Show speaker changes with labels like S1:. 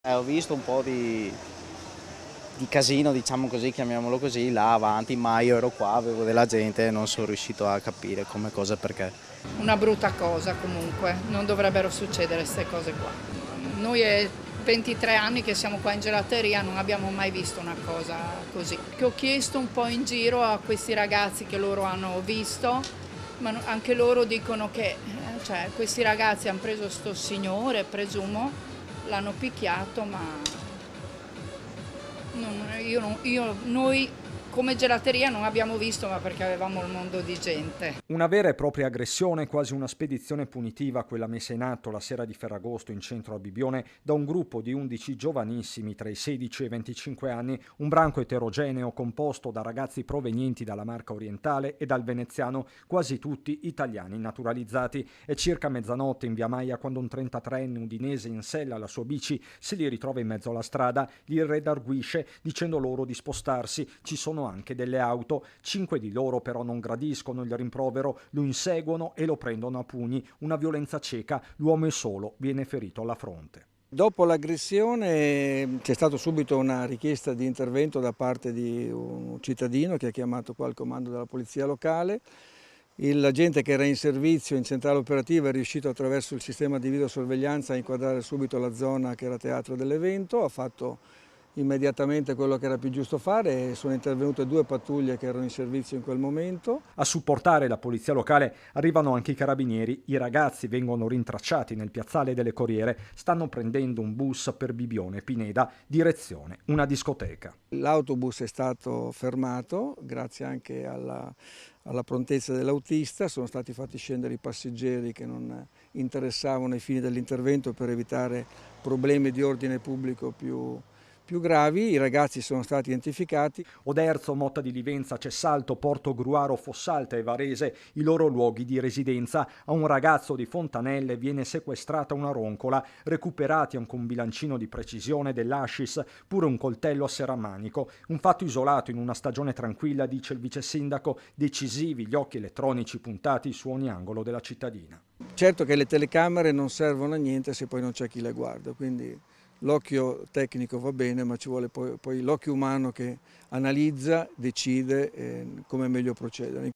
S1: Ho visto un po' di casino, diciamo così, chiamiamolo così, là avanti, ma io ero qua, avevo della gente e non sono riuscito a capire come cosa e perché.
S2: Una brutta cosa comunque, non dovrebbero succedere queste cose qua. Noi è 23 anni che siamo qua in gelateria, non abbiamo mai visto una cosa così. Che ho chiesto un po' in giro a questi ragazzi che loro hanno visto, ma anche loro dicono che cioè, questi ragazzi hanno preso sto signore, presumo, l'hanno picchiato, ma noi come gelateria non abbiamo visto, ma perché avevamo il mondo di gente.
S3: Una vera e propria aggressione, quasi una spedizione punitiva, quella messa in atto la sera di Ferragosto in centro a Bibione da un gruppo di 11 giovanissimi tra i 16 e i 25 anni, un branco eterogeneo composto da ragazzi provenienti dalla Marca orientale e dal veneziano, quasi tutti italiani naturalizzati. È circa mezzanotte in via Maia quando un 33enne udinese in sella alla sua bici se li ritrova in mezzo alla strada, li redarguisce dicendo loro di spostarsi. Ci sono anche delle auto, 5 di loro però non gradiscono il rimprovero, lo inseguono e lo prendono a pugni. Una violenza cieca, l'uomo è solo, viene ferito alla fronte.
S4: Dopo l'aggressione c'è stata subito una richiesta di intervento da parte di un cittadino che ha chiamato qua il comando della polizia locale. L'agente che era in servizio in centrale operativa è riuscito attraverso il sistema di videosorveglianza a inquadrare subito la zona che era teatro dell'evento, ha fatto immediatamente quello che era più giusto fare e sono intervenute 2 pattuglie che erano in servizio in quel momento.
S3: A supportare la polizia locale arrivano anche i carabinieri, i ragazzi vengono rintracciati nel piazzale delle Corriere, stanno prendendo un bus per Bibione Pineda, direzione una discoteca.
S4: L'autobus è stato fermato grazie anche alla prontezza dell'autista, sono stati fatti scendere i passeggeri che non interessavano ai fini dell'intervento per evitare problemi di ordine pubblico più gravi. I ragazzi sono stati identificati.
S3: Oderzo, Motta di Livenza, Cessalto, Porto Gruaro, Fossalta e Varese, i loro luoghi di residenza. A un ragazzo di Fontanelle viene sequestrata una roncola, recuperati anche un bilancino di precisione dell'Ascis, pure un coltello a serramanico. Un fatto isolato in una stagione tranquilla, dice il vice sindaco, decisivi gli occhi elettronici puntati su ogni angolo della cittadina.
S4: Certo che le telecamere non servono a niente se poi non c'è chi le guarda, quindi l'occhio tecnico va bene, ma ci vuole poi l'occhio umano che analizza, decide come meglio procedere.